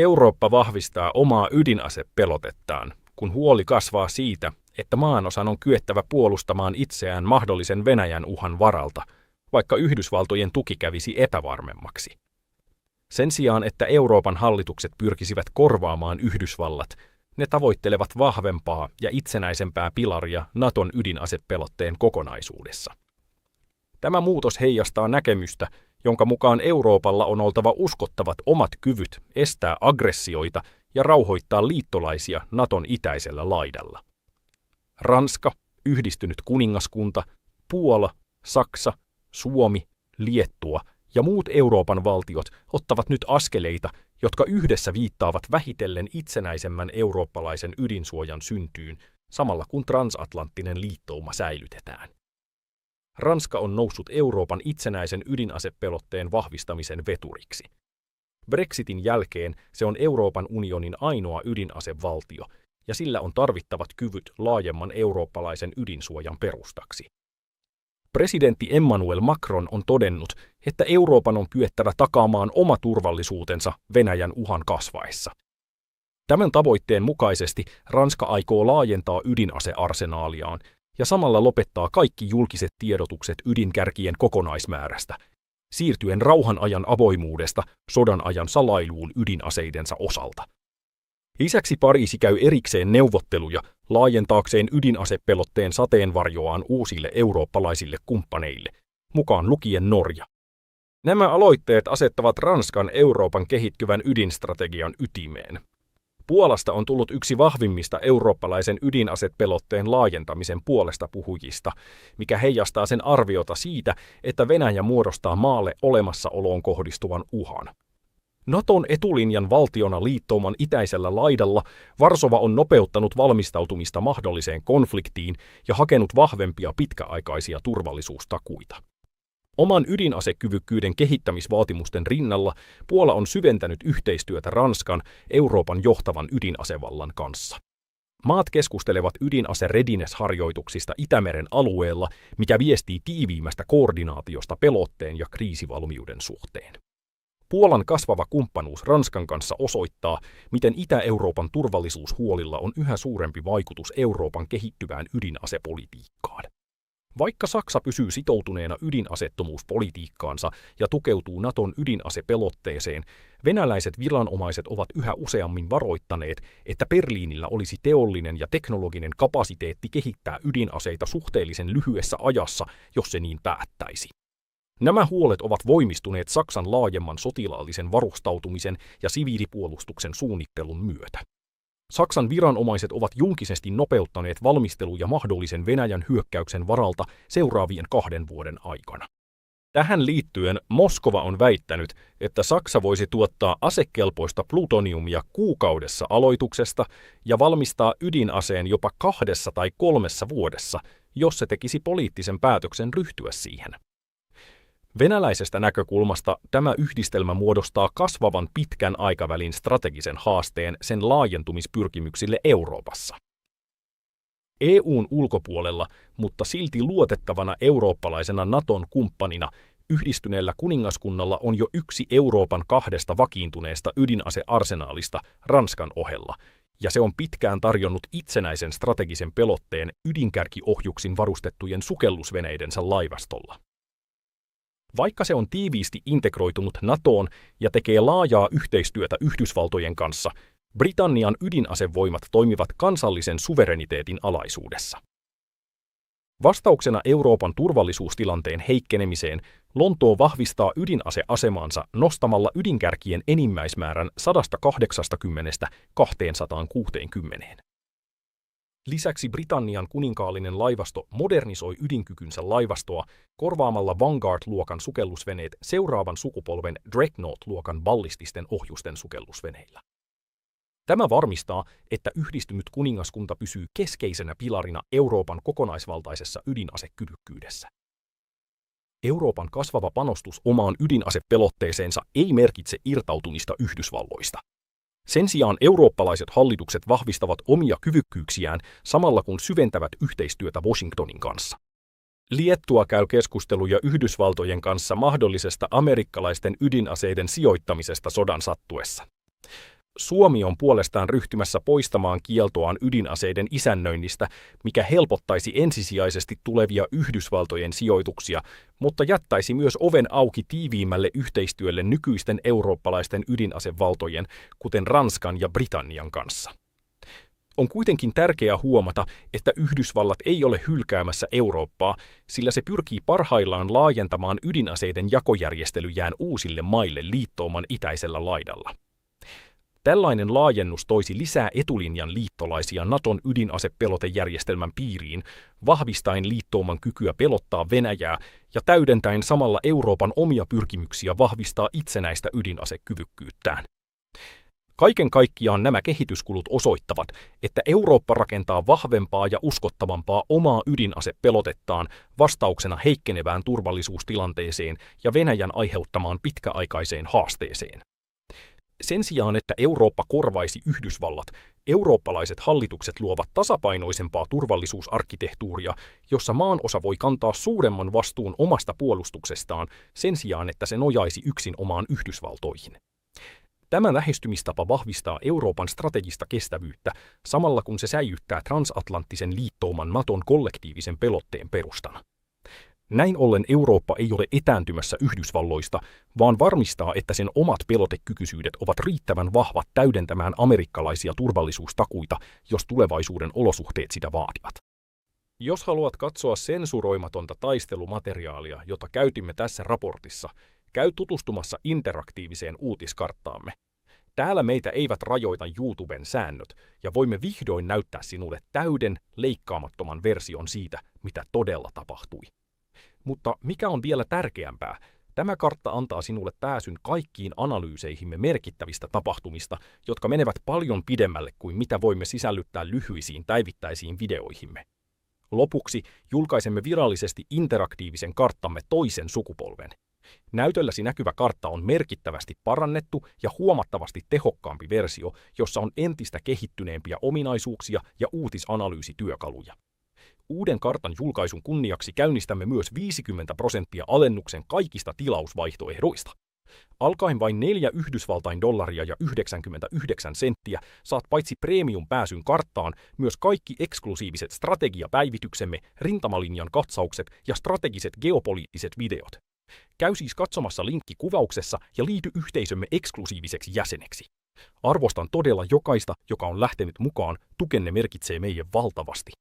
Eurooppa vahvistaa omaa ydinasepelotettaan, kun huoli kasvaa siitä, että maanosan on kyettävä puolustamaan itseään mahdollisen Venäjän uhan varalta, vaikka Yhdysvaltojen tuki kävisi epävarmemmaksi. Sen sijaan, että Euroopan hallitukset pyrkisivät korvaamaan Yhdysvallat, ne tavoittelevat vahvempaa ja itsenäisempää pilaria Naton ydinasepelotteen kokonaisuudessa. Tämä muutos heijastaa näkemystä, jonka mukaan Euroopalla on oltava uskottavat omat kyvyt estää aggressioita ja rauhoittaa liittolaisia Naton itäisellä laidalla. Ranska, Yhdistynyt kuningaskunta, Puola, Saksa, Suomi, Liettua ja muut Euroopan valtiot ottavat nyt askeleita, jotka yhdessä viittaavat vähitellen itsenäisemmän eurooppalaisen ydinsuojan syntyyn, samalla kun transatlanttinen liittouma säilytetään. Ranska on noussut Euroopan itsenäisen ydinasepelotteen vahvistamisen veturiksi. Brexitin jälkeen se on Euroopan unionin ainoa ydinasevaltio, ja sillä on tarvittavat kyvyt laajemman eurooppalaisen ydinsuojan perustaksi. Presidentti Emmanuel Macron on todennut, että Euroopan on kyettävä takaamaan oma turvallisuutensa Venäjän uhan kasvaessa. Tämän tavoitteen mukaisesti Ranska aikoo laajentaa ydinasearsenaaliaan ja samalla lopettaa kaikki julkiset tiedotukset ydinkärkien kokonaismäärästä, siirtyen rauhan ajan avoimuudesta sodan ajan salailuun ydinaseidensa osalta. Lisäksi Pariisi käy erikseen neuvotteluja laajentaakseen ydinasepelotteen sateenvarjoaan uusille eurooppalaisille kumppaneille, mukaan lukien Norja. Nämä aloitteet asettavat Ranskan Euroopan kehittyvän ydinstrategian ytimeen. Puolasta on tullut yksi vahvimmista eurooppalaisen ydinasepelotteen laajentamisen puolesta puhujista, mikä heijastaa sen arviota siitä, että Venäjä muodostaa maalle olemassaoloon kohdistuvan uhan. Naton etulinjan valtiona liittouman itäisellä laidalla Varsova on nopeuttanut valmistautumista mahdolliseen konfliktiin ja hakenut vahvempia pitkäaikaisia turvallisuustakuita. Oman ydinasekyvykkyyden kehittämisvaatimusten rinnalla Puola on syventänyt yhteistyötä Ranskan, Euroopan johtavan ydinasevallan kanssa. Maat keskustelevat ydinase-readiness-harjoituksista Itämeren alueella, mikä viestii tiiviimmästä koordinaatiosta pelotteen ja kriisivalmiuden suhteen. Puolan kasvava kumppanuus Ranskan kanssa osoittaa, miten Itä-Euroopan turvallisuushuolilla on yhä suurempi vaikutus Euroopan kehittyvään ydinasepolitiikkaan. Vaikka Saksa pysyy sitoutuneena ydinasettomuuspolitiikkaansa ja tukeutuu Naton ydinasepelotteeseen, venäläiset viranomaiset ovat yhä useammin varoittaneet, että Berliinillä olisi teollinen ja teknologinen kapasiteetti kehittää ydinaseita suhteellisen lyhyessä ajassa, jos se niin päättäisi. Nämä huolet ovat voimistuneet Saksan laajemman sotilaallisen varustautumisen ja siviilipuolustuksen suunnittelun myötä. Saksan viranomaiset ovat julkisesti nopeuttaneet valmisteluja mahdollisen Venäjän hyökkäyksen varalta seuraavien 2 vuoden aikana. Tähän liittyen Moskova on väittänyt, että Saksa voisi tuottaa asekelpoista plutoniumia kuukaudessa aloituksesta ja valmistaa ydinaseen jopa 2 tai 3 vuodessa, jos se tekisi poliittisen päätöksen ryhtyä siihen. Venäläisestä näkökulmasta tämä yhdistelmä muodostaa kasvavan pitkän aikavälin strategisen haasteen sen laajentumispyrkimyksille Euroopassa. EU:n ulkopuolella, mutta silti luotettavana eurooppalaisena Naton kumppanina, Yhdistyneellä kuningaskunnalla on jo yksi Euroopan 2 vakiintuneesta ydinasearsenaalista Ranskan ohella, ja se on pitkään tarjonnut itsenäisen strategisen pelotteen ydinkärkiohjuksin varustettujen sukellusveneidensä laivastolla. Vaikka se on tiiviisti integroitunut NATOon ja tekee laajaa yhteistyötä Yhdysvaltojen kanssa, Britannian ydinasevoimat toimivat kansallisen suvereniteetin alaisuudessa. Vastauksena Euroopan turvallisuustilanteen heikkenemiseen Lontoo vahvistaa ydinaseasemaansa nostamalla ydinkärkien enimmäismäärän 180–260. Lisäksi Britannian kuninkaallinen laivasto modernisoi ydinkykynsä laivastoa korvaamalla Vanguard-luokan sukellusveneet seuraavan sukupolven Dreadnought-luokan ballististen ohjusten sukellusveneillä. Tämä varmistaa, että Yhdistynyt kuningaskunta pysyy keskeisenä pilarina Euroopan kokonaisvaltaisessa ydinasekyvykkyydessä. Euroopan kasvava panostus omaan ydinasepelotteeseensa ei merkitse irtautumista Yhdysvalloista. Sen sijaan eurooppalaiset hallitukset vahvistavat omia kyvykkyyksiään samalla kun syventävät yhteistyötä Washingtonin kanssa. Liettua käy keskusteluja Yhdysvaltojen kanssa mahdollisesta amerikkalaisten ydinaseiden sijoittamisesta sodan sattuessa. Suomi on puolestaan ryhtymässä poistamaan kieltoaan ydinaseiden isännöinnistä, mikä helpottaisi ensisijaisesti tulevia Yhdysvaltojen sijoituksia, mutta jättäisi myös oven auki tiiviimmälle yhteistyölle nykyisten eurooppalaisten ydinasevaltojen, kuten Ranskan ja Britannian kanssa. On kuitenkin tärkeää huomata, että Yhdysvallat ei ole hylkäämässä Eurooppaa, sillä se pyrkii parhaillaan laajentamaan ydinaseiden jakojärjestelyjään uusille maille liittouman itäisellä laidalla. Tällainen laajennus toisi lisää etulinjan liittolaisia Naton ydinasepelotejärjestelmän piiriin, vahvistaen liittouman kykyä pelottaa Venäjää ja täydentäen samalla Euroopan omia pyrkimyksiä vahvistaa itsenäistä ydinasekyvykkyyttään. Kaiken kaikkiaan nämä kehityskulut osoittavat, että Eurooppa rakentaa vahvempaa ja uskottavampaa omaa ydinasepelotettaan vastauksena heikkenevään turvallisuustilanteeseen ja Venäjän aiheuttamaan pitkäaikaiseen haasteeseen. Sen sijaan, että Eurooppa korvaisi Yhdysvallat, eurooppalaiset hallitukset luovat tasapainoisempaa turvallisuusarkkitehtuuria, jossa maanosa voi kantaa suuremman vastuun omasta puolustuksestaan sen sijaan, että se nojaisi yksin omaan Yhdysvaltoihin. Tämä lähestymistapa vahvistaa Euroopan strategista kestävyyttä samalla kun se säilyttää transatlanttisen liittouman Naton kollektiivisen pelotteen perustana. Näin ollen Eurooppa ei ole etääntymässä Yhdysvalloista, vaan varmistaa, että sen omat pelotekykyisyydet ovat riittävän vahvat täydentämään amerikkalaisia turvallisuustakuita, jos tulevaisuuden olosuhteet sitä vaativat. Jos haluat katsoa sensuroimatonta taistelumateriaalia, jota käytimme tässä raportissa, käy tutustumassa interaktiiviseen uutiskarttaamme. Täällä meitä eivät rajoita YouTuben säännöt, ja voimme vihdoin näyttää sinulle täyden, leikkaamattoman version siitä, mitä todella tapahtui. Mutta mikä on vielä tärkeämpää, tämä kartta antaa sinulle pääsyn kaikkiin analyyseihimme merkittävistä tapahtumista, jotka menevät paljon pidemmälle kuin mitä voimme sisällyttää lyhyisiin päivittäisiin videoihimme. Lopuksi julkaisemme virallisesti interaktiivisen karttamme toisen sukupolven. Näytölläsi näkyvä kartta on merkittävästi parannettu ja huomattavasti tehokkaampi versio, jossa on entistä kehittyneempiä ominaisuuksia ja uutisanalyysityökaluja. Uuden kartan julkaisun kunniaksi käynnistämme myös 50% alennuksen kaikista tilausvaihtoehdoista. Alkaen vain 4 Yhdysvaltain dollaria ja 99 senttiä saat paitsi premium-pääsyn karttaan myös kaikki eksklusiiviset strategiapäivityksemme, rintamalinjan katsaukset ja strategiset geopoliittiset videot. Käy siis katsomassa linkki kuvauksessa ja liity yhteisömme eksklusiiviseksi jäseneksi. Arvostan todella jokaista, joka on lähtenyt mukaan, tukenne merkitsee meille valtavasti.